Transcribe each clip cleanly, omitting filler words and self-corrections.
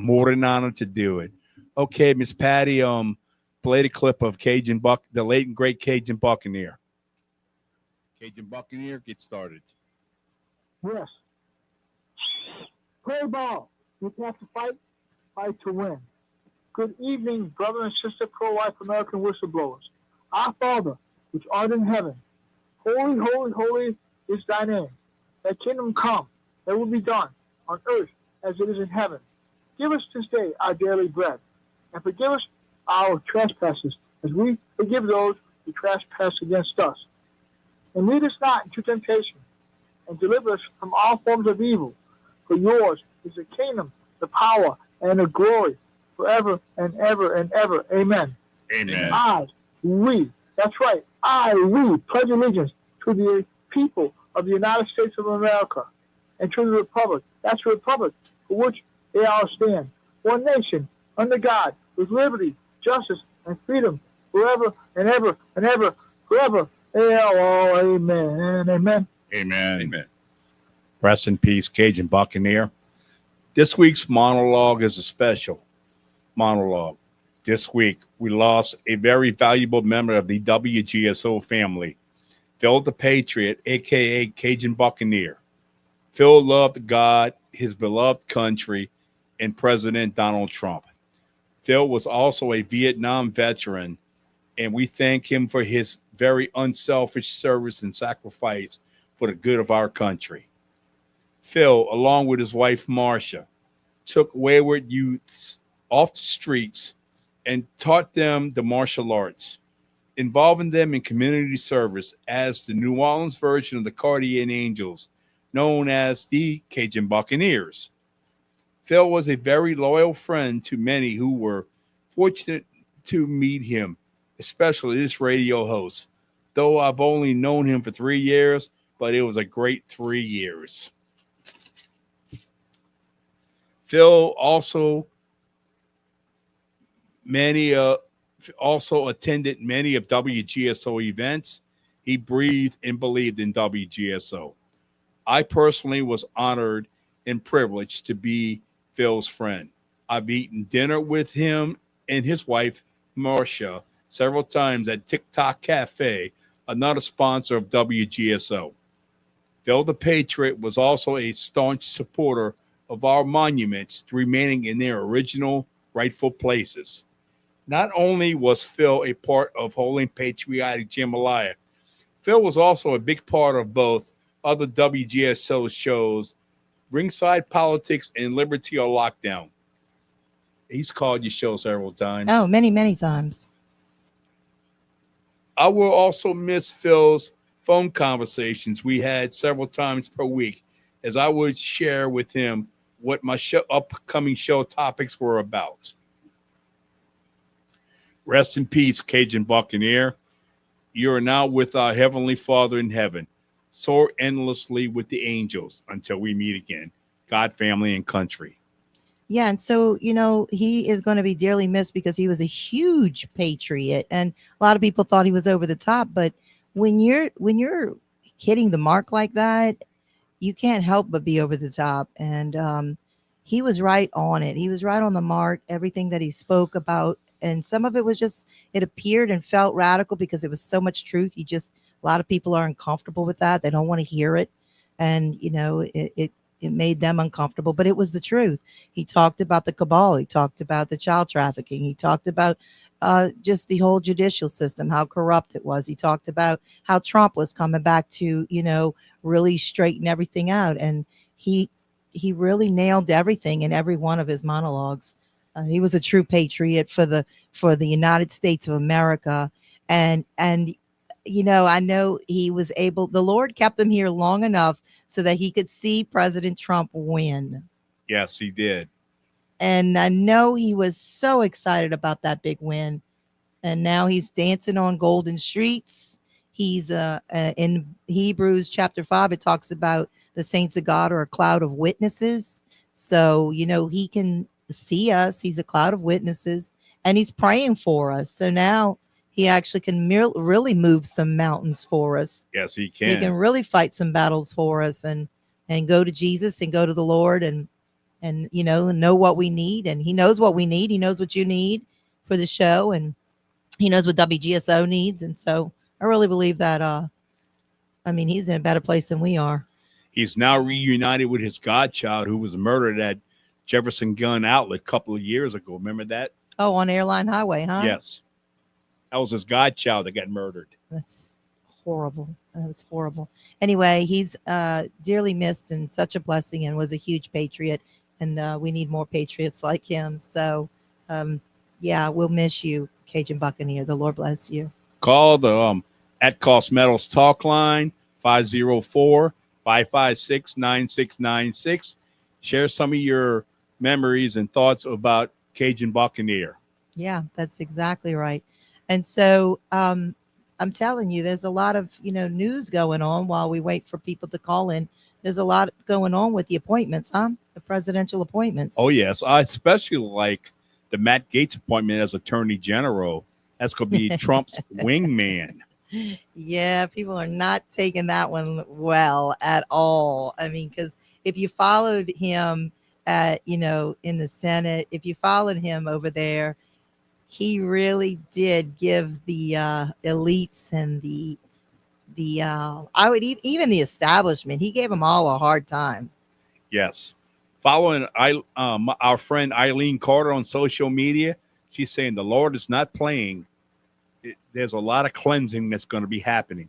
I'm more than honored to do it. Okay, Miss Patty, play the clip of the late and great Cajun Buccaneer. Cajun Buccaneer, get started. Yes. Play ball. You have to fight to win. Good evening, brother and sister pro-life American whistleblowers. Our Father, which art in heaven, holy, holy, holy is thy name. Thy kingdom come, that will be done on earth as it is in heaven. Give us this day our daily bread, and forgive us our trespasses, as we forgive those who trespass against us. And lead us not into temptation, and deliver us from all forms of evil. For yours is the kingdom, the power, and the glory, forever and ever and ever. Amen. Amen. We pledge allegiance to the people of the United States of America and to the republic. That's the republic for which they all stand. One nation, under God, with liberty, justice, and freedom, forever and ever and ever, forever. Amen. Amen. Amen. Rest in peace, Cajun Buccaneer. This week's monologue is a special monologue. This week, we lost a very valuable member of the WGSO family, Phil the Patriot, a.k.a. Cajun Buccaneer. Phil loved God, his beloved country, and President Donald Trump. Phil was also a Vietnam veteran, and we thank him for his very unselfish service and sacrifice for the good of our country. Phil, along with his wife, Marcia, took wayward youths off the streets and taught them the martial arts, involving them in community service as the New Orleans version of the Guardian Angels, known as the Cajun Buccaneers. Phil was a very loyal friend to many who were fortunate to meet him, especially this radio host, though I've only known him for 3 years, but it was a great 3 years. Phil also attended many of WGSO events. He breathed and believed in WGSO. I personally was honored and privileged to be Phil's friend. I've eaten dinner with him and his wife, Marcia, several times at TikTok Cafe, another sponsor of WGSO. Phil the Patriot was also a staunch supporter of our monuments remaining in their original rightful places. Not only was Phil a part of Holy N Patriotic Jambalaya, Phil was also a big part of both other WGSO shows, Ringside Politics and Liberty or Lockdown. He's called your show several times. Oh, many, many times. I will also miss Phil's phone conversations we had several times per week, as I would share with him what my upcoming show topics were about. Rest in peace, Cajun Buccaneer. You are now with our Heavenly Father in heaven. Soar endlessly with the angels until we meet again. God, family, and country. Yeah, and so, he is going to be dearly missed because he was a huge patriot, and a lot of people thought he was over the top. But when you're hitting the mark like that, you can't help but be over the top. And he was right on it. He was right on the mark. Everything that he spoke about, and some of it was just, it appeared and felt radical because it was so much truth. A lot of people are uncomfortable with that. They don't want to hear it, and it made them uncomfortable, but it was the truth. He talked about the cabal. He talked about the child trafficking. He talked about just the whole judicial system, how corrupt it was. He talked about how Trump was coming back to, really straighten everything out. And he really nailed everything in every one of his monologues. He was a true patriot for the United States of America. And I know he was able, the Lord kept him here long enough so that he could see President Trump win. Yes, he did. And I know he was so excited about that big win. And now he's dancing on golden streets. He's in Hebrews chapter 5, it talks about the saints of God are a cloud of witnesses. So, he can see us. He's a cloud of witnesses, and he's praying for us. So now he actually can really move some mountains for us. Yes, he can. He can really fight some battles for us and go to Jesus and go to the Lord. And and know what we need. And he knows what we need. He knows what you need for the show, and he knows what WGSO needs. And so I really believe that, he's in a better place than we are. He's now reunited with his godchild, who was murdered at Jefferson Gun Outlet a couple of years ago. Remember that? Oh, on Airline Highway, huh? Yes. That was his godchild that got murdered. That's horrible. That was horrible. Anyway, he's dearly missed and such a blessing, and was a huge patriot. And we need more patriots like him. So, we'll miss you, Cajun Buccaneer. The Lord bless you. Call the At Cost Metals talk line, 504-556-9696. Share some of your memories and thoughts about Cajun Buccaneer. Yeah, that's exactly right. And so I'm telling you, there's a lot of, news going on while we wait for people to call in. There's a lot going on with the appointments, huh? The presidential appointments. Oh, yes. I especially like the Matt Gaetz appointment as Attorney General. That's going to be Trump's wingman. Yeah, people are not taking that one well at all. Because if you followed him in the Senate, if you followed him over there, he really did give the elites and the even the establishment, he gave them all a hard time. Yes. Following our friend Eileen Carter on social media, she's saying the Lord is not playing. There's a lot of cleansing that's going to be happening.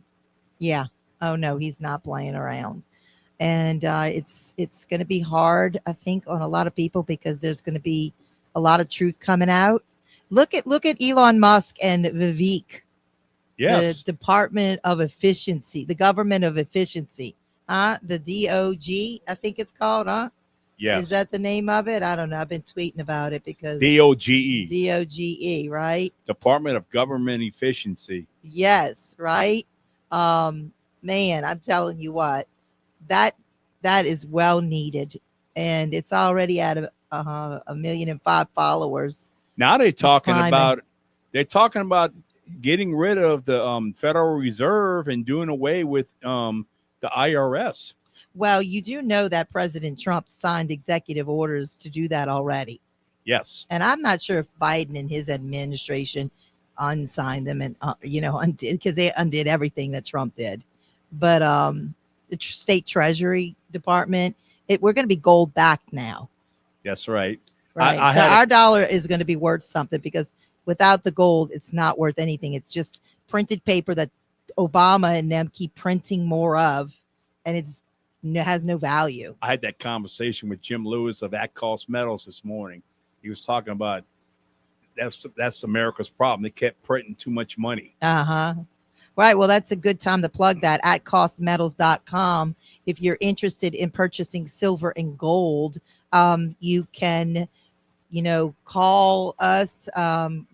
Yeah. Oh no, he's not playing around. And it's going to be hard, I think, on a lot of people, because there's going to be a lot of truth coming out. Look at Elon Musk and Vivek. Yes. The Department of Efficiency, the Government of Efficiency, the DOG, I think it's called, huh? Yes. Is that the name of it? I don't know. I've been tweeting about it because DOGE. DOGE, right? Department of Government Efficiency. Yes, right. Man, I'm telling you what, that is well needed, and it's already at 1.5 million followers. Now they're talking about getting rid of the Federal Reserve and doing away with the IRS. Well, you do know that President Trump signed executive orders to do that already. Yes. And I'm not sure if Biden and his administration unsigned them and, undid, because they undid everything that Trump did. But the State Treasury Department, we're going to be gold backed now. That's right. Right. Our dollar is going to be worth something, because without the gold, it's not worth anything. It's just printed paper that Obama and them keep printing more of, and it has no value. I had that conversation with Jim Lewis of At Cost Metals this morning. He was talking about that's America's problem. They kept printing too much money. Uh-huh. Right. Well, that's a good time to plug that at costmetals.com. If you're interested in purchasing silver and gold, you can, call us.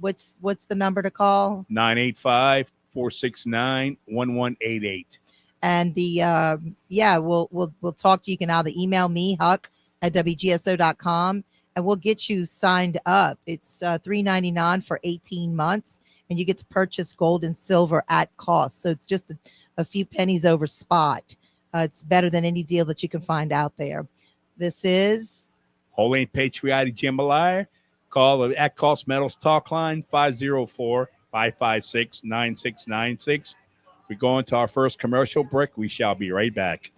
What's the number to call? 985-469-1188. And we'll talk to you. You can either email me, Huck at WGSO.com, and we'll get you signed up. It's $3.99 for 18 months, and you get to purchase gold and silver at cost. So it's just a few pennies over spot. It's better than any deal that you can find out there. This is Holy N Patriotic Jambalaya. Call the At Cost Metals talk line, 504-556-9696. We're going to our first commercial break. We shall be right back.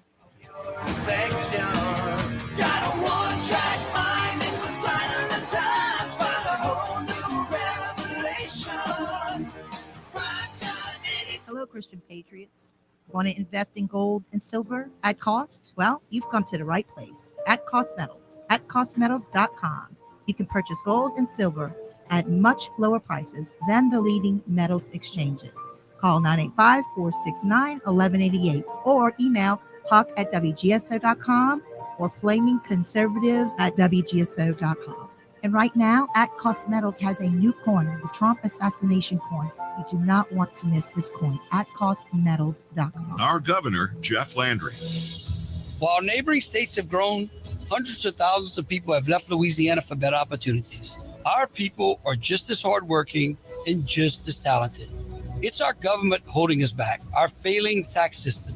Hello, Christian Patriots. Want to invest in gold and silver at cost? Well, you've come to the right place. At Cost Metals. At costmetals.com. You can purchase gold and silver at much lower prices than the leading metals exchanges. Call 985-469-1188 or email Huck at WGSO.com or flamingconservative at WGSO.com. And right now, At Cost Metals has a new coin, the Trump assassination coin. You do not want to miss this coin. At costmetals.com. Our governor, Jeff Landry. While neighboring states have grown, hundreds of thousands of people have left Louisiana for better opportunities. Our people are just as hardworking and just as talented. It's our government holding us back, our failing tax system.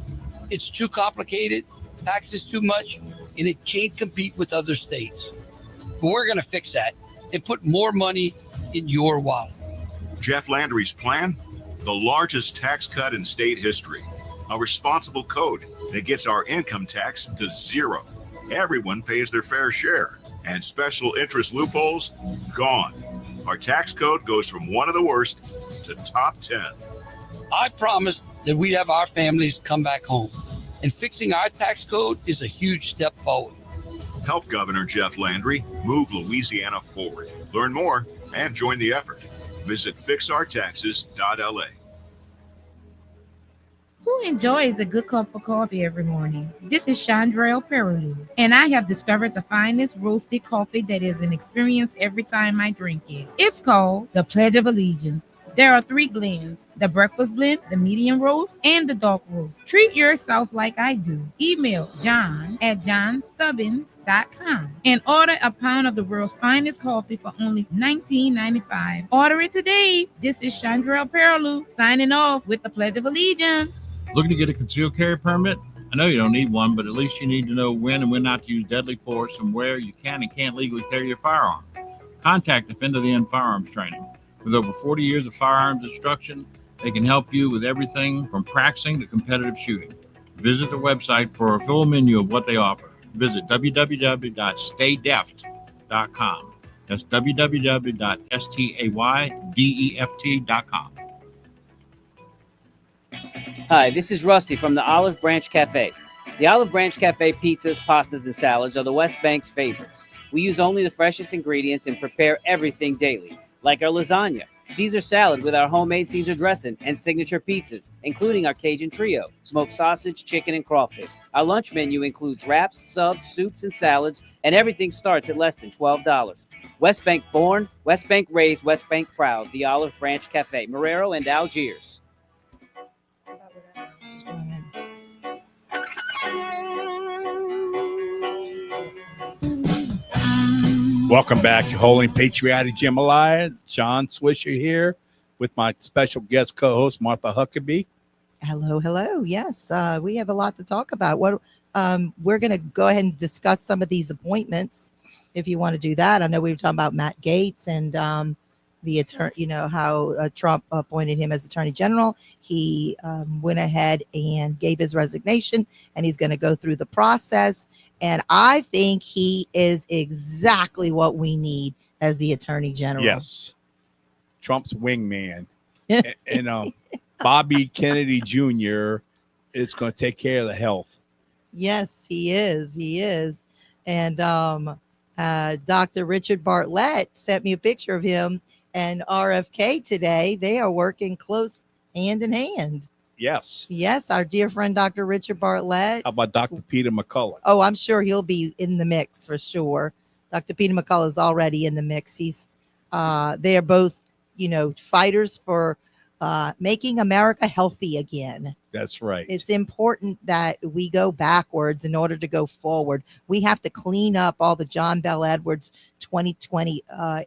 It's too complicated, taxes too much, and it can't compete with other states. But we're going to fix that and put more money in your wallet. Jeff Landry's plan? The largest tax cut in state history. A responsible code that gets our income tax to zero. Everyone pays their fair share. And special interest loopholes? Gone. Our tax code goes from one of the worst to top 10. I promised that we'd have our families come back home. And fixing our tax code is a huge step forward. Help Governor Jeff Landry move Louisiana forward. Learn more and join the effort. Visit fixourtaxes.la. Who enjoys a good cup of coffee every morning? This is Chandrail Perulu, and I have discovered the finest roasted coffee that is an experience every time I drink it. It's called the Pledge of Allegiance. There are 3 blends: the breakfast blend, the medium roast, and the dark roast. Treat yourself like I do. Email john@johnstubbins.com and order a pound of the world's finest coffee for only $19.95. Order it today. This is Chandrail Perulu signing off with the Pledge of Allegiance. Looking to get a concealed carry permit? I know you don't need one, but at least you need to know when and when not to use deadly force and where you can and can't legally carry your firearm. Contact Defend of the End Firearms Training. With over 40 years of firearms instruction, they can help you with everything from practicing to competitive shooting. Visit the website for a full menu of what they offer. Visit www.staydeft.com. That's www.staydeft.com. Hi, this is Rusty from the Olive Branch Cafe. The Olive Branch Cafe pizzas, pastas, and salads are the West Bank's favorites. We use only the freshest ingredients and prepare everything daily, like our lasagna, Caesar salad with our homemade Caesar dressing, and signature pizzas, including our Cajun trio, smoked sausage, chicken, and crawfish. Our lunch menu includes wraps, subs, soups, and salads, and everything starts at less than $12. West Bank born, West Bank raised, West Bank proud. The Olive Branch Cafe, Marrero and Algiers. Welcome back to Holy N Patriotic Jambalaya. John Swisher here with my special guest co-host Martha Huckabee. Hello. Yes, we have a lot to talk about. What we're going to go ahead and discuss some of these appointments, if you want to do that. I know we were talking about Matt Gaetz and the attorney. How Trump appointed him as Attorney General. He went ahead and gave his resignation, and he's going to go through the process. And I think he is exactly what we need as the Attorney General. Yes, Trump's wingman, and Bobby Kennedy Jr. is going to take care of the health. Yes, he is. And Dr. Richard Bartlett sent me a picture of him and RFK today. They are working close hand in hand. Yes, our dear friend Dr. Richard Bartlett. How about Dr. Peter McCullough? Oh, I'm sure he'll be in the mix for sure. Dr. Peter McCullough is already in the mix. They are both, fighters for making America healthy again. That's right. It's important that we go backwards in order to go forward. We have to clean up all the John Bell Edwards 2020,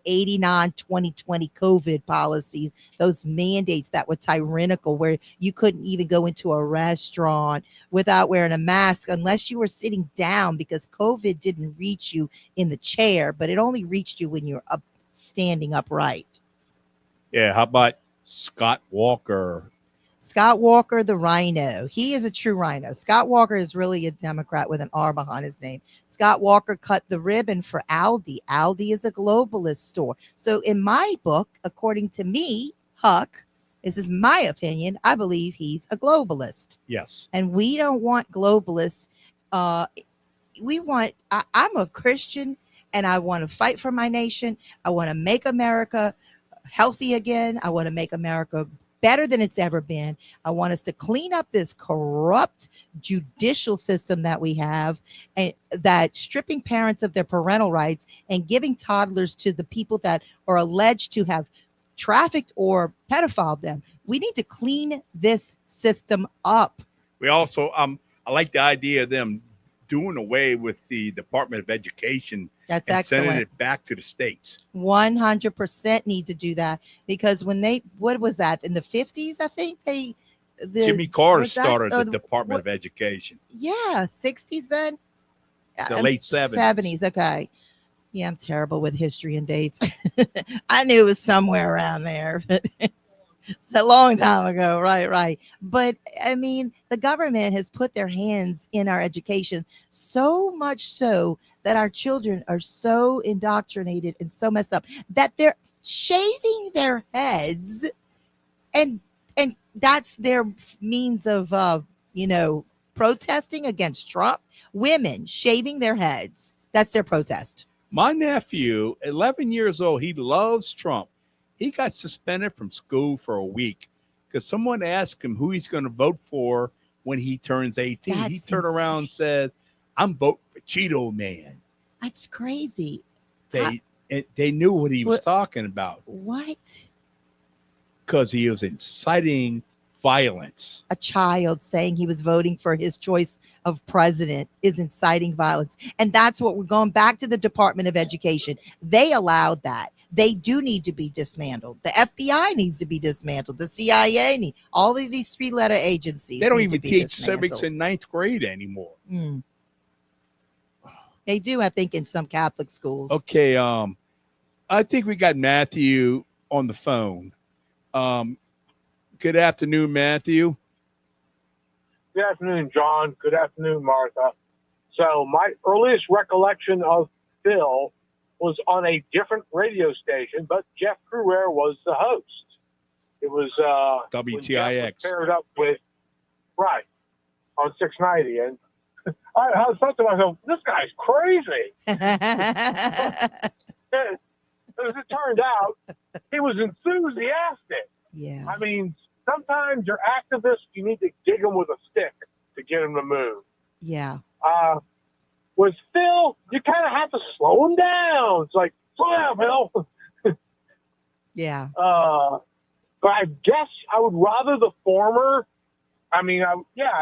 89, 2020 COVID policies, those mandates that were tyrannical, where you couldn't even go into a restaurant without wearing a mask unless you were sitting down, because COVID didn't reach you in the chair, but it only reached you when you're up, standing upright. Yeah. How about Scott Walker? Scott Walker, the rhino. He is a true rhino. Scott Walker is really a Democrat with an R behind his name. Scott Walker cut the ribbon for Aldi. Aldi is a globalist store. So in my book, according to me, Huck, this is my opinion, I believe he's a globalist. Yes. And we don't want globalists. I'm a Christian, and I want to fight for my nation. I want to make America healthy again. I want to make America better than it's ever been. I want us to clean up this corrupt judicial system that we have, and that stripping parents of their parental rights and giving toddlers to the people that are alleged to have trafficked or pedophiled them. We need to clean this system up. We also, I like the idea of them doing away with the Department of Education. That's and excellent. Sending it back to the states. 100% need to do that, because when what was that, in the 50s? I think Jimmy Carter started the Department of Education. Yeah, 60s then. The late 70s. 70s, okay. Yeah, I'm terrible with history and dates. I knew it was somewhere around there. It's a long time ago. Right. But I mean, the government has put their hands in our education so much so that our children are so indoctrinated and so messed up that they're shaving their heads, and that's their means of protesting against Trump. Women shaving their heads. That's their protest. My nephew, 11 years old, he loves Trump. He got suspended from school for a week because someone asked him who he's going to vote for when he turns 18. That's he turned around and said, I'm voting for Cheeto Man. That's crazy. They knew what he was What? talking about What? because he was inciting violence. A child saying he was voting for his choice of president is inciting violence. And that's what we're going back to the Department of Education. They allowed that. They do need to be dismantled. The FBI needs to be dismantled. The CIA all of these 3-letter agencies. They don't need even to be teach dismantled. civics in 9th grade anymore. They do, I think, in some Catholic schools. Okay, I think we got Matthew on the phone. Good afternoon, Matthew. Good afternoon, John. Good afternoon, Martha. So my earliest recollection of Phil was on a different radio station, but Jeff Crouere was the host. It was when Jeff was WTIX. paired up with on 690, and I thought to myself, this guy's crazy. As it turned out, he was enthusiastic. Yeah. I mean, sometimes you're activists, you need to dig them with a stick to get them to move. Yeah. With Phil, you kind of have to slow him down. It's like, slow down, Phil. Yeah. But I guess I would rather the former. I mean, I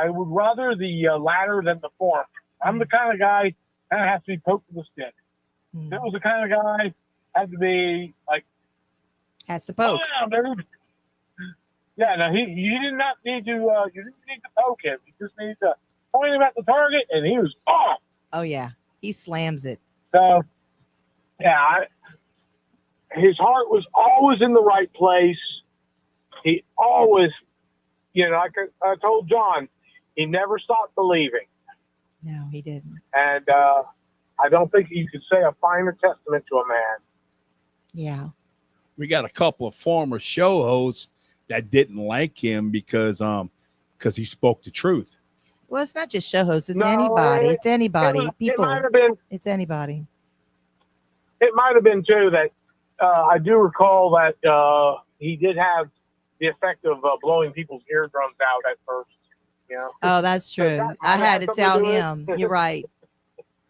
would rather the latter than the former. I'm the kind of guy that has to be poked with a stick. Phil was the kind of guy had to be like, has to poke. Slow down, dude. Yeah, no, you did not need to. You didn't need to poke him. You just need to point him at the target, and he was off. Oh yeah, he slams it. So, yeah, his heart was always in the right place. He always, I told John, he never stopped believing. No, he didn't. And I don't think you could say a finer testament to a man. Yeah. We got a couple of former show hosts that didn't like him because he spoke the truth. Well, it's not just show hosts. It's No, anybody. It's anybody. It might have been. It's anybody. It might have been too that I do recall that he did have the effect of blowing people's eardrums out at first. Oh, that's true. I had to tell him. You're right.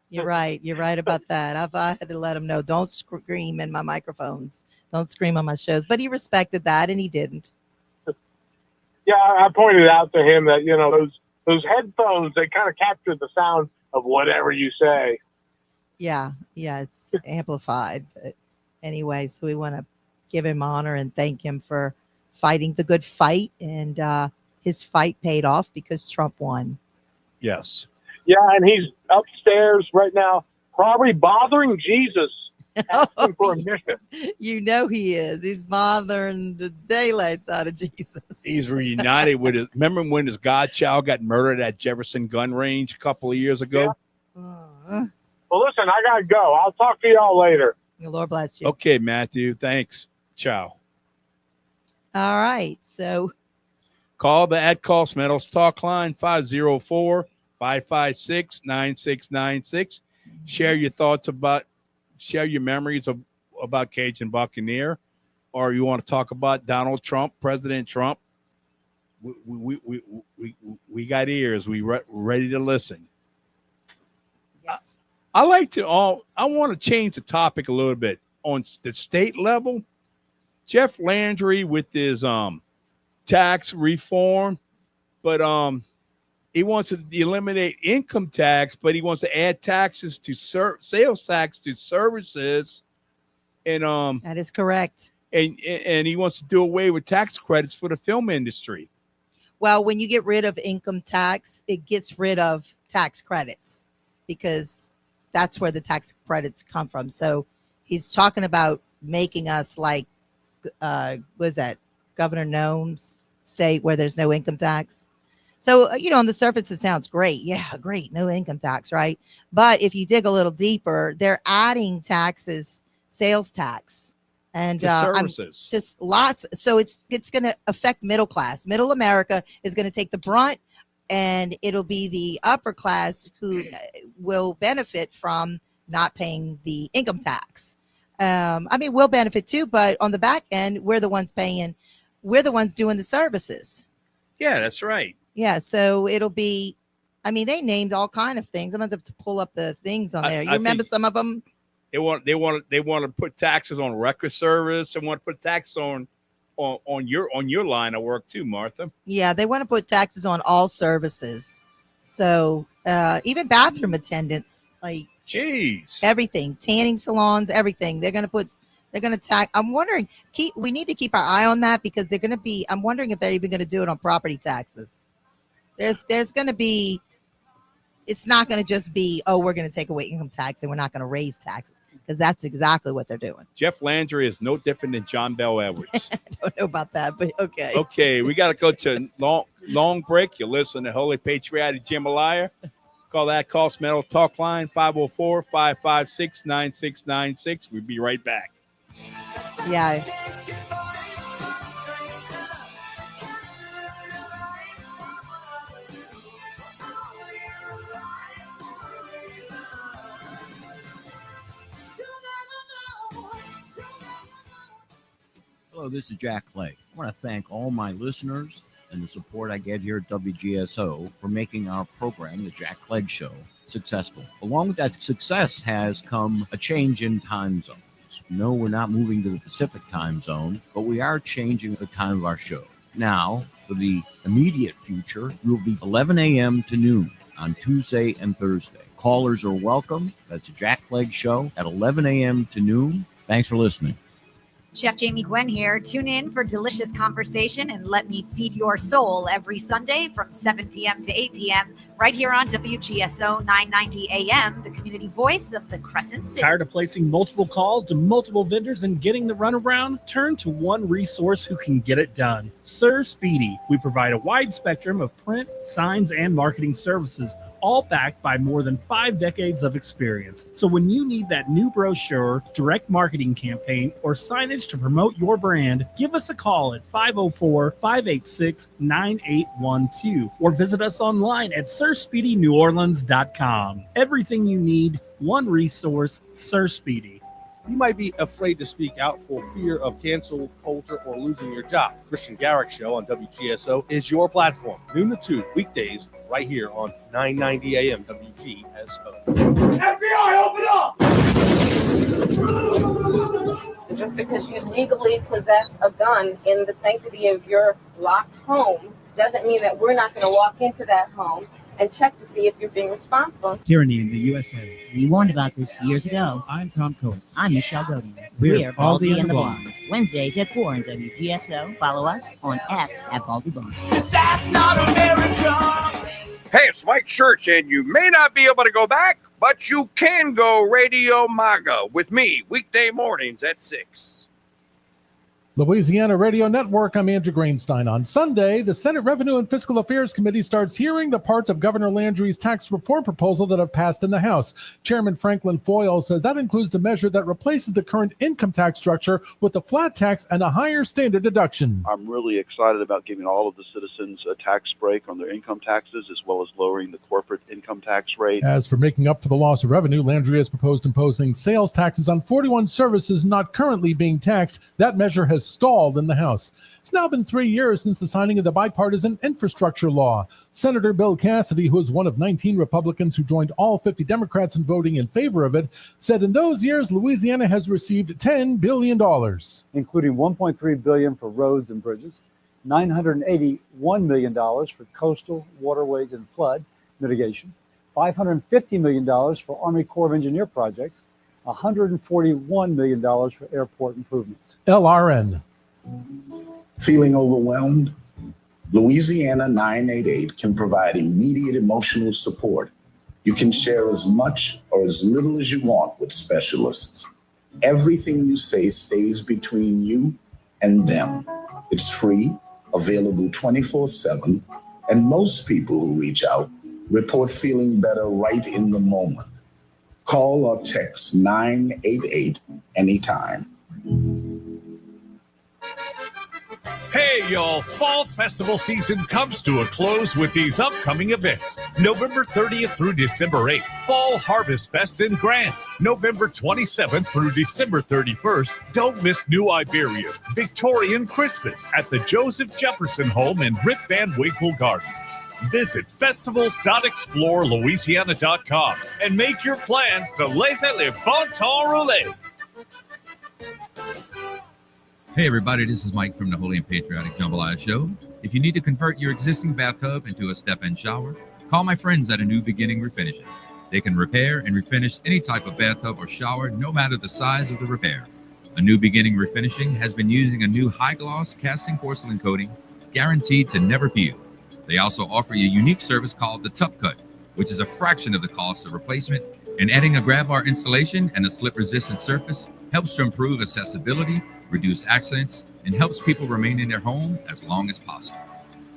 You're right. You're right about that. I had to let him know. Don't scream in my microphones. Don't scream on my shows. But he respected that, and he didn't. Yeah, I pointed out to him that those headphones, they kind of capture the sound of whatever you say. Yeah, it's amplified. But anyway, so we want to give him honor and thank him for fighting the good fight, and his fight paid off because Trump won. Yes. Yeah, and he's upstairs right now, probably bothering Jesus, asking for a mission. You know he is. He's bothering the daylights out of Jesus. He's reunited with his. Remember when his godchild got murdered at Jefferson Gun Range a couple of years ago? Yeah. Well, listen, I got to go. I'll talk to y'all later. The Lord bless you. Okay, Matthew. Thanks. Ciao. All right. So call the At Cost Metals talk line 504-556-9696. Share your thoughts share your memories about Cajun Buccaneer, or you want to talk about Donald Trump, President Trump. We got ears. We're ready to listen. yes. I want to change the topic a little bit on the state level. Jeff Landry with his tax reform, but he wants to eliminate income tax, but he wants to add taxes to sales tax to services, and That is correct. and he wants to do away with tax credits for the film industry. Well, when you get rid of income tax, it gets rid of tax credits because that's where the tax credits come from. So he's talking about making us like, what is that, Governor Noem's state where there's no income tax. So, on the surface, it sounds great. Yeah, great. No income tax, right? But if you dig a little deeper, they're adding taxes, sales tax, and services. Just lots. So it's going to affect middle class. Middle America is going to take the brunt, and it'll be the upper class who will benefit from not paying the income tax. We'll benefit too, but on the back end, we're the ones paying. We're the ones doing the services. Yeah, that's right. Yeah, so it'll be, they named all kind of things. I'm going to have to pull up the things on there. You remember some of them? They want to put taxes on record service. They want to put taxes on your line of work too, Martha. Yeah, they want to put taxes on all services. So even bathroom attendants, like, jeez, everything, tanning salons, everything. They're going to tax. I'm wondering, we need to keep our eye on that because I'm wondering if they're even going to do it on property taxes. There's going to be, it's not going to just be, we're going to take away income tax and we're not going to raise taxes, because that's exactly what they're doing. Jeff Landry is no different than John Bell Edwards. I don't know about that, but okay. Okay, we got to go to long break. You listen to Holy Patriotic Jambalaya. Call that Cost Metal Talk line, 504-556-9696. We'll be right back. Yeah. Hello, this is Jack Clegg. I want to thank all my listeners and the support I get here at WGSO for making our program, The Jack Clegg Show, successful. Along with that success has come a change in time zones. No, we're not moving to the Pacific time zone, but we are changing the time of our show. Now, for the immediate future, we will be 11 a.m. to noon on Tuesday and Thursday. Callers are welcome. That's a Jack Clegg Show at 11 a.m. to noon. Thanks for listening. Chef Jamie Gwen here. Tune in for delicious conversation and let me feed your soul every Sunday from 7 p.m. to 8 p.m. right here on WGSO 990 AM, the community voice of the Crescent City. Tired of placing multiple calls to multiple vendors and getting the runaround? Turn to one resource who can get it done. Sir Speedy. We provide a wide spectrum of print, signs, and marketing services, all backed by more than 5 decades of experience. So when you need that new brochure, direct marketing campaign, or signage to promote your brand, give us a call at 504-586-9812 or visit us online at SirSpeedyNewOrleans.com. Everything you need, one resource, Sir Speedy. You might be afraid to speak out for fear of cancel culture or losing your job. Christian Garrick Show on WGSO is your platform. Noon to 2, weekdays, right here on 990 AM WGSO. FBI, open up! Just because you legally possess a gun in the sanctity of your locked home doesn't mean that we're not going to walk into that home and check to see if you're being responsible. Tyranny in the USA. We warned about this years ago. I'm Tom Coates. I'm Michelle Godin. We're Baldy and the Blonde. Wednesdays at 4 on WGSO. Follow us on X at Baldy Blonde. That's not America. Hey, it's Mike Church, and you may not be able to go back, but you can go Radio MAGA with me weekday mornings at 6. Louisiana Radio Network, I'm Andrew Greenstein. On Sunday, the Senate Revenue and Fiscal Affairs Committee starts hearing the parts of Governor Landry's tax reform proposal that have passed in the House. Chairman Franklin Foyle says that includes the measure that replaces the current income tax structure with a flat tax and a higher standard deduction. I'm really excited about giving all of the citizens a tax break on their income taxes, as well as lowering the corporate income tax rate. As for making up for the loss of revenue, Landry has proposed imposing sales taxes on 41 services not currently being taxed. That measure has stalled in the House. It's now been 3 years since the signing of the bipartisan infrastructure law. Senator Bill Cassidy, who is one of 19 Republicans who joined all 50 Democrats in voting in favor of it, said in those years, Louisiana has received $10 billion. Including $1.3 billion for roads and bridges, $981 million for coastal, waterways, and flood mitigation, $550 million for Army Corps of Engineer projects, $141 million for airport improvements. LRN. Feeling You can share as much or as little as you want with specialists. Everything you say stays between you and them. It's free, available 24/7, and most people who reach out report feeling better right in the moment. Call or text 988 anytime. Hey, y'all, fall festival season comes to a close with these upcoming events. November 30th through December 8th, Fall Harvest Fest in Grant. November 27th through December 31st, don't miss New Iberia's Victorian Christmas at the Joseph Jefferson Home in Rip Van Winkle Gardens. Visit festivals.explorelouisiana.com and make your plans to laissez le bon temps rouler. Hey everybody, this is Mike from the Holy N Patriotic Jambalaya Show. If you need to convert your existing bathtub into a step-in shower, call my friends at A New Beginning Refinishing. They can repair and refinish any type of bathtub or shower, no matter the size of the repair. A New Beginning Refinishing has been using a new high-gloss casting porcelain coating, guaranteed to never peel. They also offer a unique service called the Tub Cut, which is a fraction of the cost of replacement, and adding a grab bar installation and a slip-resistant surface helps to improve accessibility, reduce accidents, and helps people remain in their home as long as possible.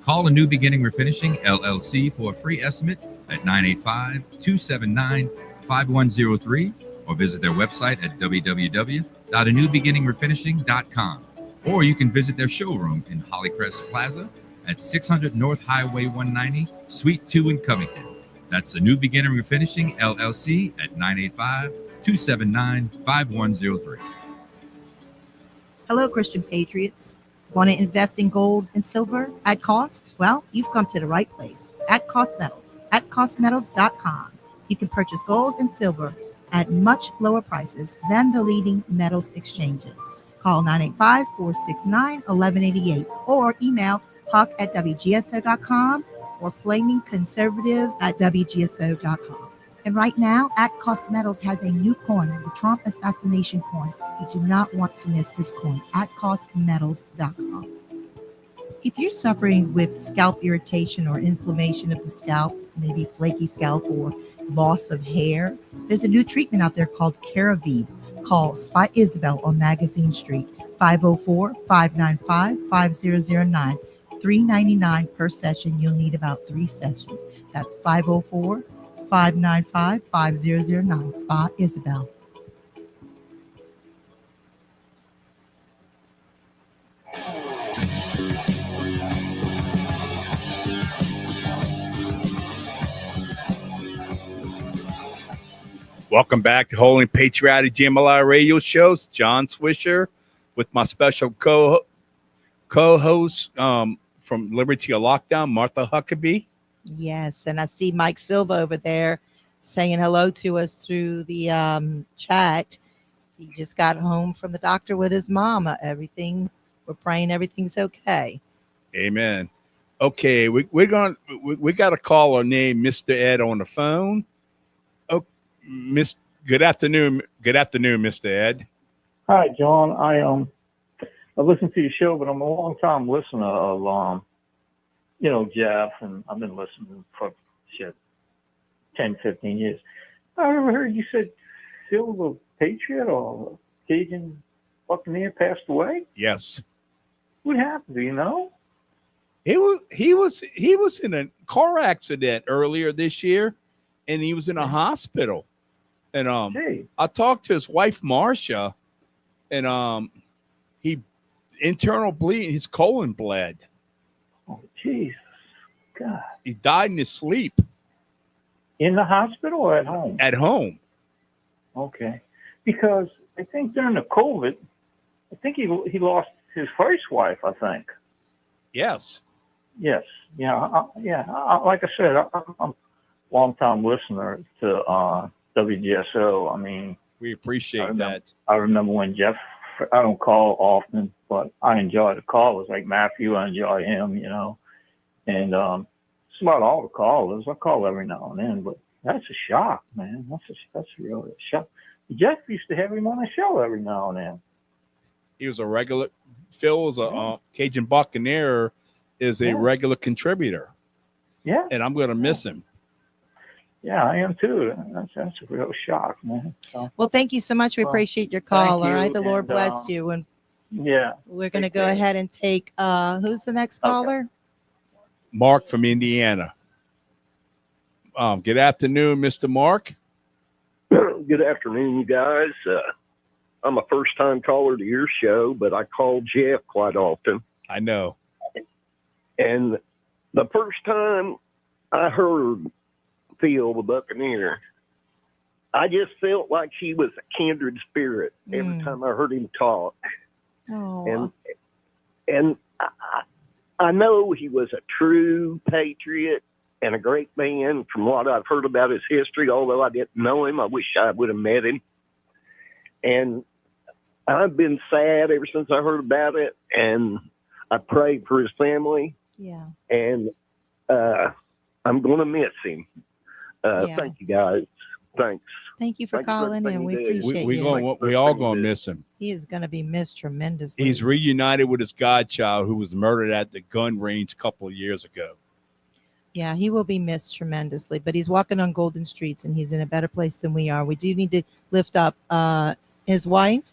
Call A New Beginning Refinishing, LLC for a free estimate at 985-279-5103 or visit their website at www.anewbeginningrefinishing.com. Or you can visit their showroom in Hollycrest Plaza at 600 North Highway 190, Suite 2 in Covington. That's A New Beginning Refinishing, LLC at 985-279-5103. Hello, Christian Patriots. Want to invest in gold and silver at cost? Well, you've come to the right place. At Cost Metals. At costmetals.com. You can purchase gold and silver at much lower prices than the leading metals exchanges. Call 985-469-1188 or email Huck at WGSO.com or flamingconservative at WGSO.com. And right now, At Cost Metals has a new coin, the Trump assassination coin. You do not want to miss this coin at costmetals.com. If you're suffering with scalp irritation or inflammation of the scalp, maybe flaky scalp or loss of hair, there's a new treatment out there called Ceravive. Call Spot Isabel on Magazine Street, 504-595-5009. $3.99 per session. You'll need about 3 sessions. That's 504-595-5009. Spot Isabel. Welcome back to Holy N Patriotic Jambalaya Radio Shows. John Swisher with my special co-host from Liberty or Lockdown, Martha Huckabee. Yes, and I see Mike Silva over there saying hello to us through the chat. He just got home from the doctor with his mama. We're praying everything's okay. Amen. Okay, we got a caller named Mr. Ed on the phone. Oh, good afternoon, Mr. Ed. Hi, John. I listen to your show, but I'm a long time listener of Jeff, and I've been listening for 10, 15 years. I ever heard you said Phil the Patriot or Cajun Buccaneer passed away? Yes. What happened? Do you know? He was in a car accident earlier this year, and he was in a hospital. And I talked to his wife Marcia, and he internal bleeding, his colon bled. Oh, Jesus, God! He died in his sleep. In the hospital or at home? At home. Okay, because I think during the COVID, I think he lost his first wife. I think. Yes. Yes. Yeah. Like I said, I'm a long-time listener to WGSO. I mean, we appreciate that. I remember when Jeff. I don't call often, but I enjoy the callers like Matthew. I enjoy him, and it's about all the callers. I call every now and then, but that's a shock, man. That's really a shock. Jeff used to have him on the show every now and then. He was a regular. Phil was a Cajun Buccaneer is a regular contributor. Yeah, and I'm going to miss him. Yeah, I am too. That's a real shock, man. So, Well, thank you so much. We Well, appreciate your thank call. All right. you, The Lord and, bless you. And yeah, we're going to take go care. ahead and take, who's the next caller? Mark from Indiana. Good afternoon, Mr. Mark. Good afternoon, you guys. I'm a first-time caller to your show, but I call Jeff quite often. I know. And the first time I heard Phil the Buccaneer, I just felt like he was a kindred spirit every time I heard him talk. Oh. And I know he was a true patriot and a great man from what I've heard about his history. Although I didn't know him, I wish I would have met him. And I've been sad ever since I heard about it, and I prayed for his family. Yeah. And I'm going to miss him. Yeah. Thank you, guys. Thanks. Thank you for Thank you for calling in. everything We you do. appreciate We you. all gonna miss him. He is going to be missed tremendously. He's reunited with his godchild who was murdered at the gun range a couple of years ago. Yeah, he will be missed tremendously, but he's walking on golden streets and he's in a better place than we are. We do need to lift up his wife.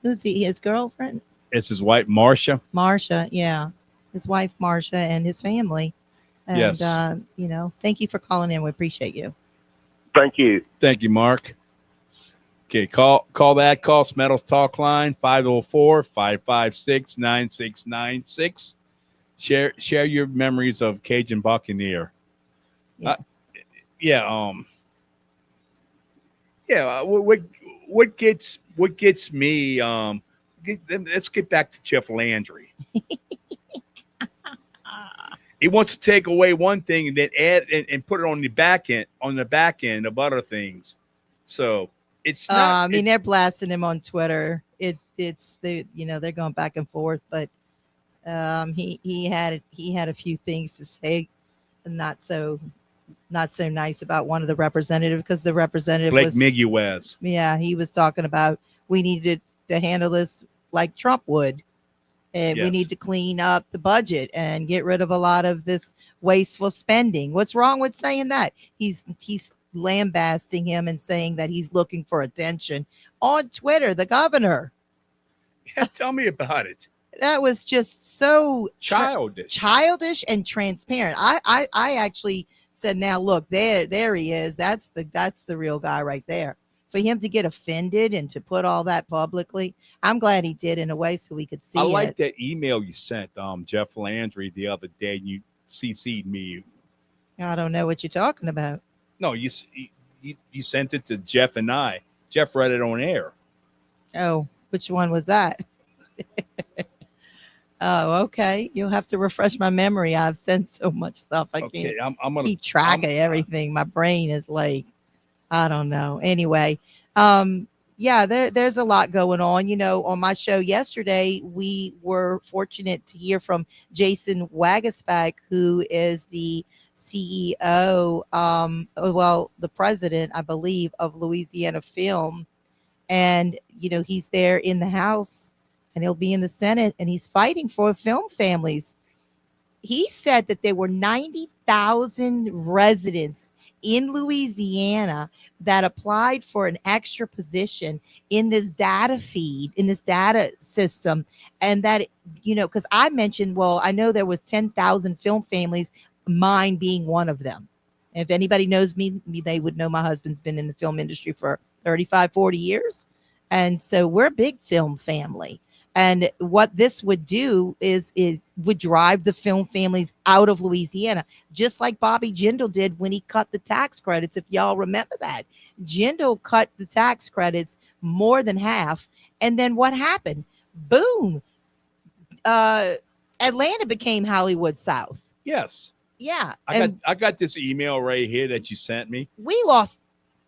Who's he? His girlfriend? It's his wife, Marcia. Marcia, yeah. His wife, Marcia, and his family. And, Yes. Thank you for calling in. We appreciate you. Thank you. Thank you, Mark. Okay, call Smettles talk line 504-556-9696. Share your memories of Cajun Buccaneer. What gets me let's get back to Jeff Landry. He wants to take away one thing and then add and put it on the back end of other things. So it's not. They're blasting him on Twitter. They're going back and forth, but he had a few things to say, not so nice about one of the representatives, because the representative Blake was Miguez. Yeah, he was talking about we needed to handle this like Trump would. And we Yes. need to clean up the budget and get rid of a lot of this wasteful spending. What's wrong with saying that? He's lambasting him and saying that he's looking for attention on Twitter, the governor. Yeah, tell me about it. That was just so childish and transparent. I actually said, now look, there he is. That's the real guy right there. For him to get offended and to put all that publicly, I'm glad he did in a way so we could see I it. like that email you sent Jeff Landry the other day. You CC'd me. I don't know what you're talking about. No, you sent it to Jeff and I. Jeff read it on air. Oh, which one was that? Oh, okay. You'll have to refresh my memory. I've sent so much stuff. I can't I'm gonna keep track of everything. My brain is like, I don't know. Anyway, there's a lot going on. On my show yesterday, we were fortunate to hear from Jason Wagaspak, who is the CEO, the president, I believe, of Louisiana Film. And, he's there in the House and he'll be in the Senate, and he's fighting for film families. He said that there were 90,000 residents in Louisiana that applied for an extra position in this data feed, in this data system. And that, because I mentioned, I know there was 10,000 film families, mine being one of them. If anybody knows me, they would know my husband's been in the film industry for 35, 40 years. And so we're a big film family. And what this would do is it would drive the film families out of Louisiana, just like Bobby Jindal did when he cut the tax credits. If y'all remember that, Jindal cut the tax credits more than half. And then what happened? Boom. Atlanta became Hollywood South. Yes. Yeah. I got this email right here that you sent me. We lost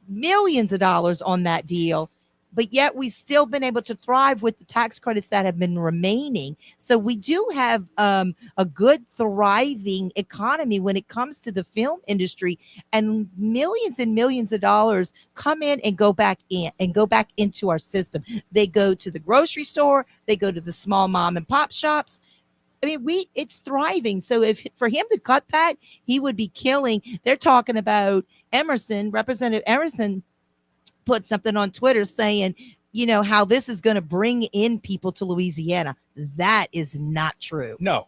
millions of dollars on that deal, but yet we've still been able to thrive with the tax credits that have been remaining. So we do have a good, thriving economy when it comes to the film industry, and millions of dollars come in and go back into our system. They go to the grocery store, they go to the small mom and pop shops. I mean, it's thriving. So if for him to cut that, he would be killing. They're talking about Representative Emerson put something on Twitter saying, how this is going to bring in people to Louisiana. That is not true. No,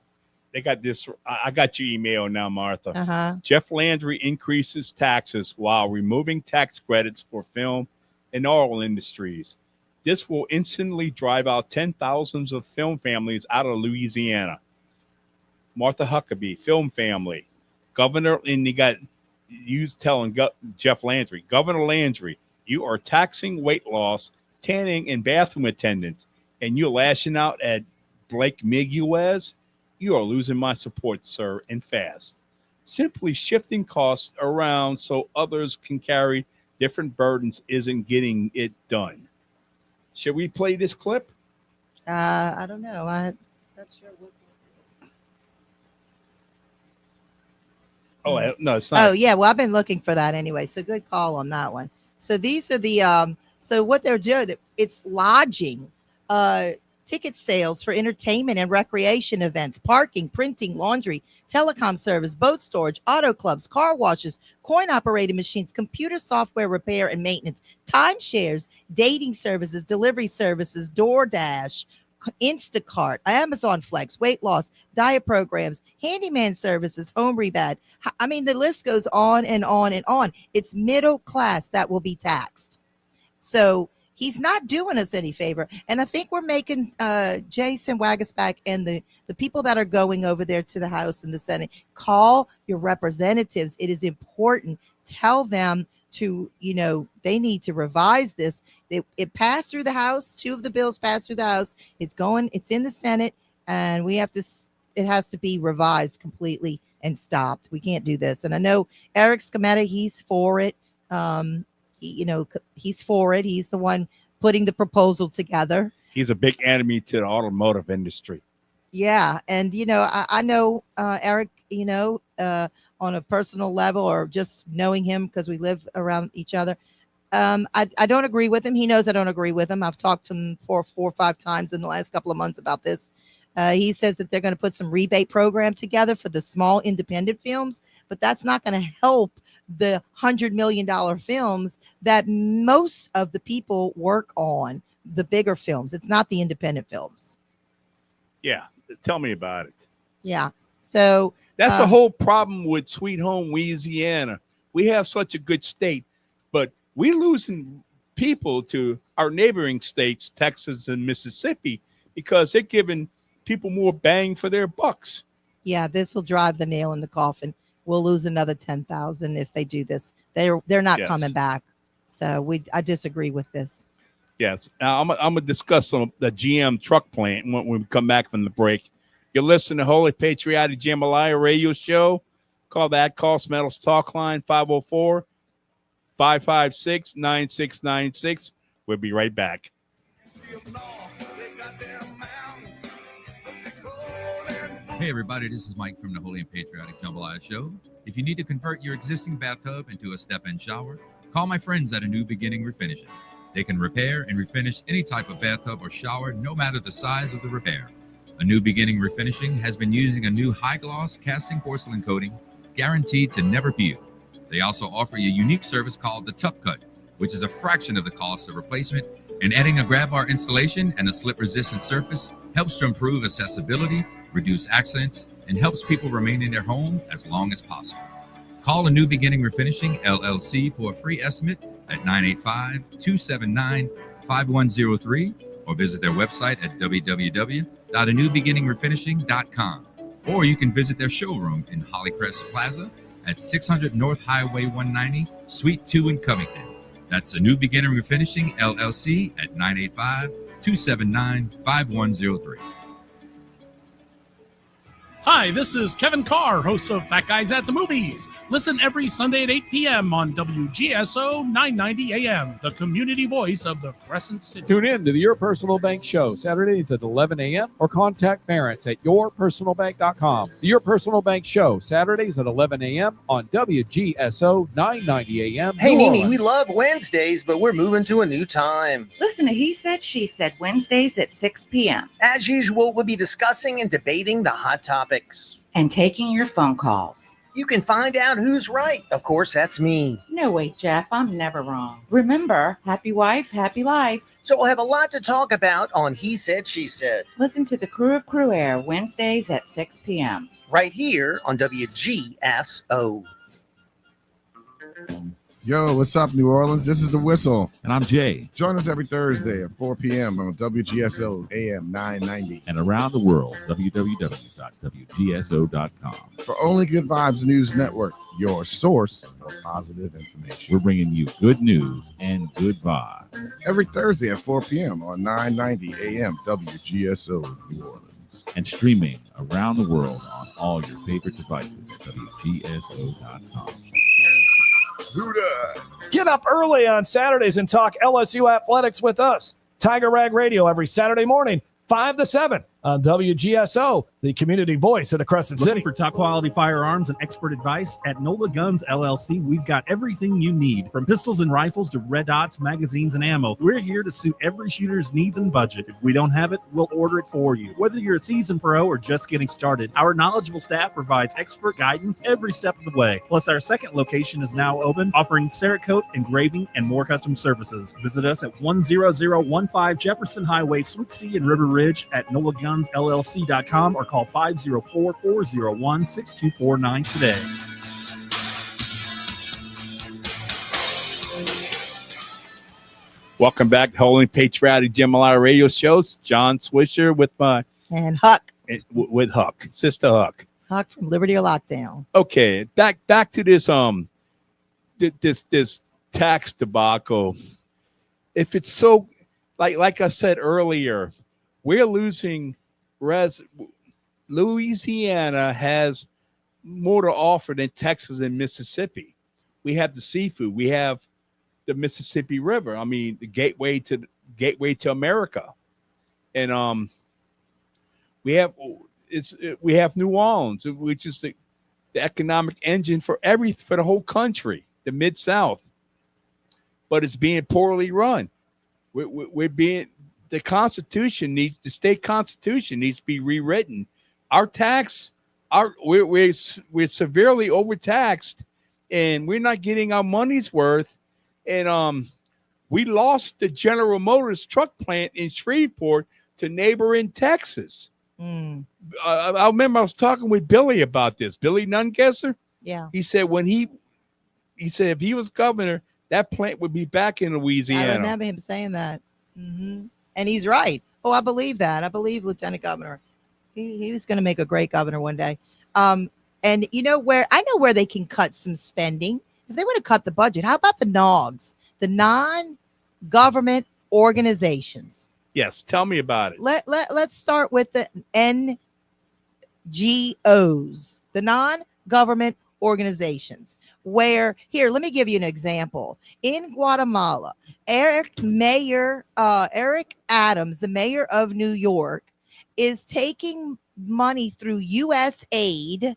they got this. I got your email now, Martha. Uh-huh. Jeff Landry increases taxes while removing tax credits for film and oil industries. This will instantly drive out 10,000s of film families out of Louisiana. Martha Huckabee, film family. Governor, and you got you telling Jeff Landry, Governor Landry, you are taxing weight loss, tanning, and bathroom attendants, and you're lashing out at Blake Miguez. You are losing my support, sir, and fast. Simply shifting costs around so others can carry different burdens isn't getting it done. Should we play this clip? I don't know. I'm not sure. Oh, no, it's not. Oh, yeah. Well, I've been looking for that anyway. So good call on that one. So these are the, so what they're doing, it's lodging, ticket sales for entertainment and recreation events, parking, printing, laundry, telecom service, boat storage, auto clubs, car washes, coin operated machines, computer software repair and maintenance, timeshares, dating services, delivery services, DoorDash, Instacart, Amazon Flex, weight loss, diet programs, handyman services, home rebad. I mean, the list goes on and on and on. It's middle class that will be taxed. So he's not doing us any favor. And I think we're making Jason Wagasback and the people that are going over there to the House and the Senate, call your representatives. It is important. Tell them to, they need to revise this. It passed through the House. 2 of the bills passed through the House. It's in the Senate, and it has to be revised completely and stopped. We can't do this. And I know Eric Scametta, he's for it. He's for it. He's the one putting the proposal together. He's a big enemy to the automotive industry. Yeah. And, I know Eric, on a personal level or just knowing him because we live around each other. I don't agree with him. He knows I don't agree with him. I've talked to him 4 or 5 times in the last couple of months about this. He says that they're going to put some rebate program together for the small independent films, but that's not going to help the $100 million films that most of the people work on, the bigger films. It's not the independent films. Yeah. Tell me about it. Yeah. So that's the whole problem with Sweet Home Louisiana. We have such a good state, but we're losing people to our neighboring states, Texas and Mississippi, because they're giving people more bang for their bucks. Yeah, this will drive the nail in the coffin. We'll lose another 10,000 if they do this. They're not coming back. So I disagree with this. Yes. Now I'm gonna discuss the GM truck plant when we come back from the break. You're listening to Holy Patriotic Jambalaya radio show. Call the Cost Metals talk line 504-556-9696. We'll be right back. Hey everybody, this is Mike from the Holy N Patriotic Jambalaya show. If you need to convert your existing bathtub into a step-in shower, call my friends at A New Beginning Refinishing. They can repair and refinish any type of bathtub or shower, no matter the size of the repair. A New Beginning Refinishing has been using a new high-gloss casting porcelain coating, guaranteed to never peel. They also offer a unique service called the Tup Cut, which is a fraction of the cost of replacement, and adding a grab bar installation and a slip-resistant surface helps to improve accessibility, reduce accidents, and helps people remain in their home as long as possible. Call A New Beginning Refinishing, LLC for a free estimate at 985-279-5103 or visit their website at www.anewbeginningrefinishing.com. Or you can visit their showroom in Hollycrest Plaza at 600 North Highway 190, Suite 2 in Covington. That's A New Beginning Refinishing, LLC at 985-279-5103. Hi, this is Kevin Carr, host of Fat Guys at the Movies. Listen every Sunday at 8 p.m. on WGSO 990 AM, the community voice of the Crescent City. Tune in to the Your Personal Bank Show, Saturdays at 11 a.m. or contact parents at yourpersonalbank.com. The Your Personal Bank Show, Saturdays at 11 a.m. on WGSO 990 AM. Hey, New Mimi, Orleans. we love Wednesdays, but we're moving to a new time. Listen to He Said, She Said, Wednesdays at 6 p.m. As usual, we'll be discussing and debating the hot topics. And taking your phone calls. You can find out who's right. Of course, that's me. No, wait, Jeff, I'm never wrong. Remember, happy wife, happy life. So we'll have a lot to talk about on He Said, She Said. Listen to the Crew of Crew Air, Wednesdays at 6 p.m. Right here on WGSO. Yo, what's up, New Orleans? This is The Whistle. And I'm Jay. Join us every Thursday at 4 p.m. on WGSO AM 990. And around the world, www.wgso.com. For Only Good Vibes News Network, your source for positive information. We're bringing you good news and good vibes. Every Thursday at 4 p.m. on 990 AM WGSO New Orleans. And streaming around the world on all your favorite devices at WGSO.com. Get up early on Saturdays and talk LSU athletics with us. Tiger Rag Radio every Saturday morning, 5 to 7 on WGSO, the community voice of the Crescent City. Looking for top quality firearms and expert advice? At NOLA Guns LLC, we've got everything you need, from pistols and rifles to red dots, magazines, and ammo. We're here to suit every shooter's needs and budget. If we don't have it, we'll order it for you. Whether you're a seasoned pro or just getting started, our knowledgeable staff provides expert guidance every step of the way. Plus, our second location is now open, offering Cerakote, engraving, and more custom services. Visit us at 10015 Jefferson Highway, Suite C in River Ridge at NOLAGunsLLC.com or call 504-401-6249 today. Welcome back to Holy N Patriotic Jambalaya radio shows. John Swisher with and Huck. With Huck, Sister Huck. Huck from Liberty or Lockdown. Okay, back to this this tax debacle. If it's so like I said earlier, we're losing. Louisiana has more to offer than Texas and Mississippi. We have the seafood. We have the Mississippi River. I mean, the gateway to America, and we have New Orleans, which is the economic engine for the whole country, the Mid-South. But it's being poorly run. The state constitution needs to be rewritten. We're severely overtaxed, and we're not getting our money's worth. And we lost the General Motors truck plant in Shreveport to neighboring Texas. I remember I was talking with Billy about this. Billy Nungesser. Yeah. He said if he was governor, that plant would be back in Louisiana. I remember him saying that. Mm-hmm. And he's right. Oh, I believe that. I believe Lieutenant Governor. He was going to make a great governor one day. And you know where they can cut some spending. If they want to cut the budget, how about the NOGs, the non-government organizations? Yes, tell me about it. Let's start with the NGOs, the non-government organizations. Where here, let me give you an example. In Guatemala, Eric Adams, the mayor of New York, is taking money through USAID,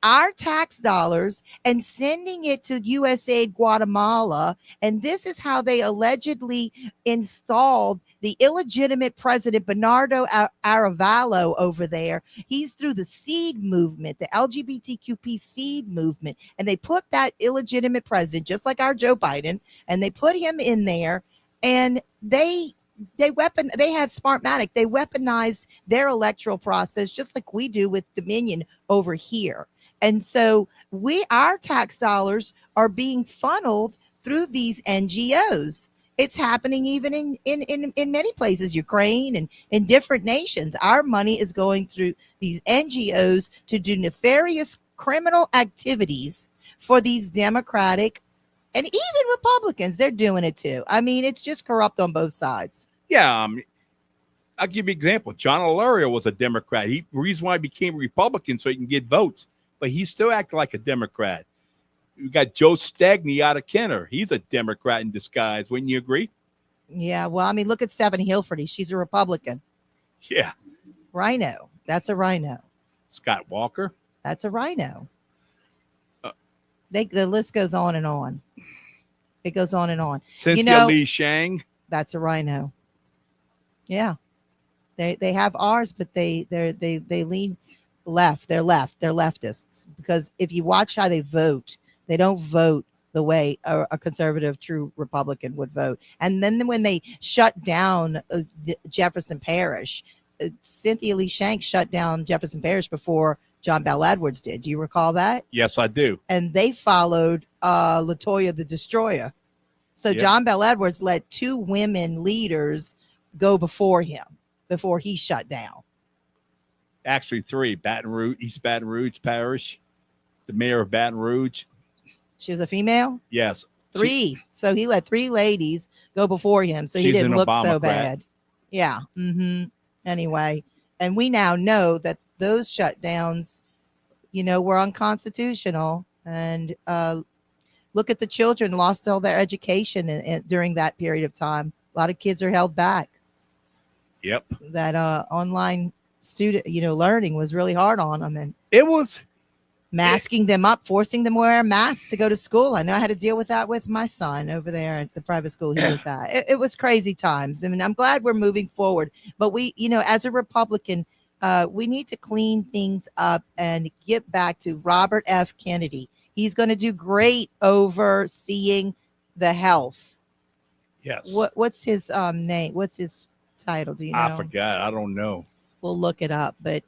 our tax dollars, and sending it to USAID Guatemala. And this is how they allegedly installed the illegitimate president, Bernardo Arevalo, over there. He's through the SEED movement, the LGBTQP SEED movement. And they put that illegitimate president, just like our Joe Biden, and they put him in there. And they have Smartmatic. They weaponized their electoral process, just like we do with Dominion over here. And so our tax dollars are being funneled through these NGOs. It's happening even in many places, Ukraine and in different nations. Our money is going through these NGOs to do nefarious criminal activities for these Democratic and even Republicans. They're doing it too. I mean, it's just corrupt on both sides. Yeah. I'll give you an example. John Alario was a Democrat. The reason why he became a Republican so he can get votes, but he still acted like a Democrat. We got Joe Stagney out of Kenner. He's a Democrat in disguise. Wouldn't you agree? Yeah. Well, I mean, look at Stephanie Hilferty. She's a Republican. Yeah. Rhino. That's a rhino. Scott Walker. That's a rhino. The list goes on and on. It goes on and on. Cynthia Lee Shang. That's a rhino. Yeah. They have ours, but they lean left. They're left. They're leftists, because if you watch how they vote, they don't vote the way a conservative, true Republican would vote. And then when they shut down Jefferson Parish, Cynthia Lee Shanks shut down Jefferson Parish before John Bell Edwards did. Do you recall that? Yes, I do. And they followed LaToya the Destroyer. So Yep. John Bell Edwards let 2 women leaders go before him, before he shut down. Actually, 3. East Baton Rouge Parish. The mayor of Baton Rouge. She was a female? Yes. 3. So he let 3 ladies go before him, so he She's didn't an look so Obama-crat. bad. Yeah. Anyway, and we now know that those shutdowns, were unconstitutional. And look at the children lost all their education during that period of time. A lot of kids are held back. Yep. That online student, learning was really hard on them, and it was masking them up, forcing them to wear masks to go to school. I know I had to deal with that with my son over there at the private school he was at. It was crazy times. I mean, I'm glad we're moving forward, but we, as a Republican, we need to clean things up and get back to Robert F. Kennedy. He's going to do great overseeing the health. Yes. What's his name? What's his title? Do you know? I forgot. I don't know. We'll look it up, but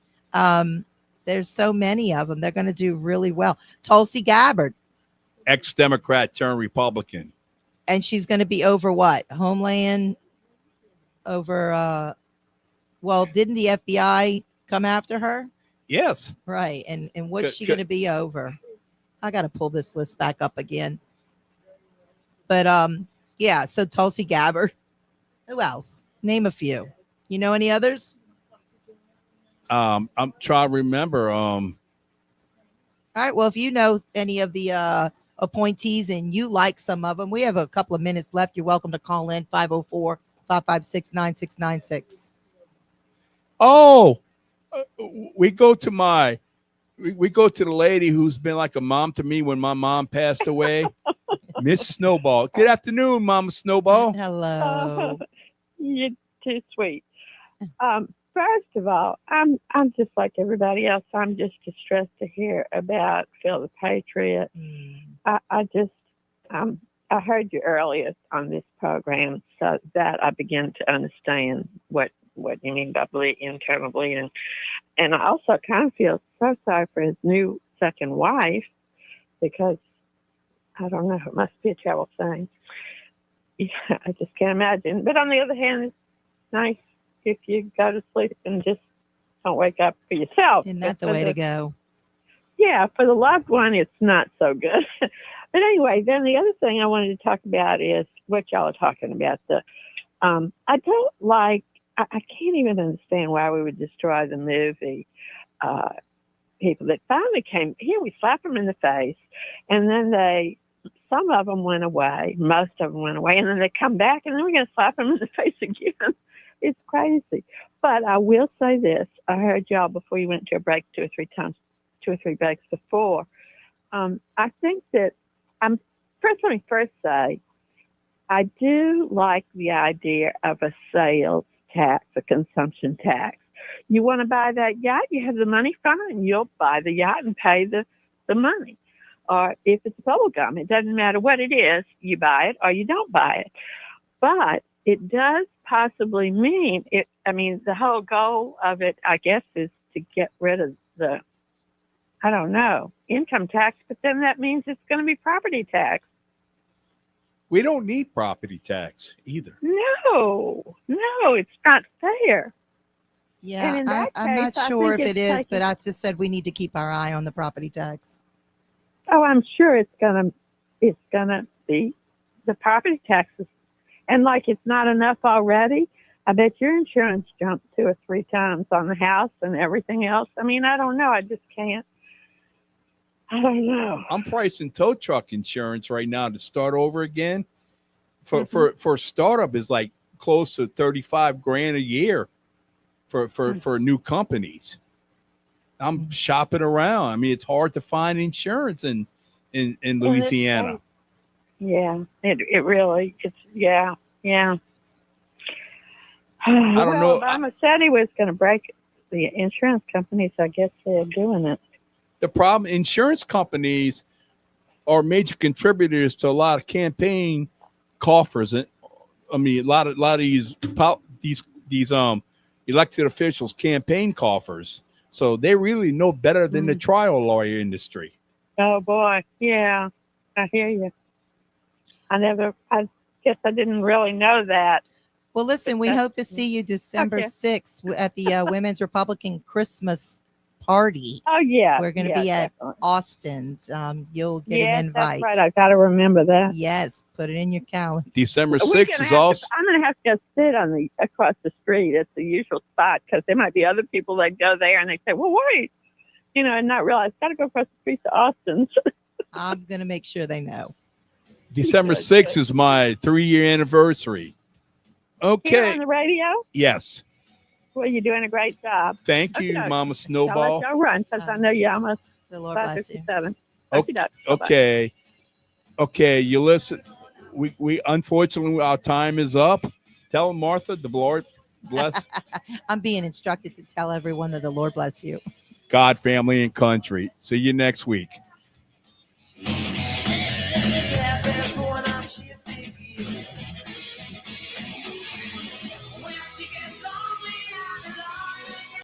there's so many of them. They're going to do really well. Tulsi Gabbard. Ex-Democrat turned Republican. And she's going to be over what? Homeland? Over, didn't the FBI come after her? Yes. Right. And what's she going to be over? I got to pull this list back up again. But, yeah, so Tulsi Gabbard. Who else? Name a few. You know any others? I'm trying to remember. All right. Well, if you know any of the appointees and you like some of them, we have a couple of minutes left. You're welcome to call in 504-556-9696. Oh, we go to the lady who's been like a mom to me when my mom passed away, Miss Snowball. Good afternoon, Mama Snowball. Hello. You're too sweet. First of all, I'm just like everybody else. I'm just distressed to hear about Phil the Patriot. I heard you earlier on this program, so that I begin to understand what you mean by internal bleeding. And I also kind of feel so sorry for his new second wife, because I don't know, it must be a terrible thing. Yeah, I just can't imagine. But on the other hand, it's nice if you go to sleep and just don't wake up for yourself. Isn't that the way to go? Yeah, for the loved one, it's not so good. But anyway, then the other thing I wanted to talk about is what y'all are talking about. I don't like, I can't even understand why we would destroy the movie people that finally came here. We slapped them in the face, and then some of them went away, most of them went away, and then they come back, and then we're going to slap them in the face again. It's crazy. But I will say this. I heard y'all before you went to a break 2 or 3 breaks before. I think that let me first say, I do like the idea of a sales tax, a consumption tax. You want to buy that yacht, you have the money, fine. You'll buy the yacht and pay the money. Or if it's bubble gum, it doesn't matter what it is, you buy it or you don't buy it. But it does possibly mean it. I mean, the whole goal of it, I guess, is to get rid of the, I don't know, income tax, but then that means it's going to be property tax. We don't need property tax either. No, it's not fair. Yeah, I'm not sure if it is, but I just said we need to keep our eye on the property tax. Oh, I'm sure it's gonna be the property taxes, and like it's not enough already. I bet your insurance jumped 2 or 3 times on the house and everything else. I mean, I don't know. I just can't. I don't know. I'm pricing tow truck insurance right now to start over again. For startup is like close to 35 grand a year for new companies. I'm shopping around. I mean, it's hard to find insurance in Louisiana. Yeah, it really, yeah. I don't know. Obama said he was going to break the insurance companies. I guess they're doing it. The problem, insurance companies are major contributors to a lot of campaign coffers. And I mean, a lot of these elected officials campaign coffers. So they really know better than the trial lawyer industry. Oh boy, yeah, I hear you. I guess I didn't really know that. Well, listen, we hope to see you December 6th at the Women's Republican Christmas party. Oh yeah, we're going to be at Austin's. You'll get an invite. That's right. I got to remember that. Yes, put it in your calendar. December 6th is also. I'm going to have to go sit across the street. It's the usual spot because there might be other people that go there and they say, "Well, wait," and not realize got to go across the street to Austin's. I'm going to make sure they know. December 6th is my 3-year anniversary. Okay. Here on the radio? Yes. Well, you're doing a great job. Thank you, Mama I'll Snowball. let y'all run because I know you're almost the Lord bless you. 5:57. Okay. You listen. We unfortunately our time is up. Tell Martha the Lord bless. I'm being instructed to tell everyone that the Lord bless you. God, family, and country. See you next week.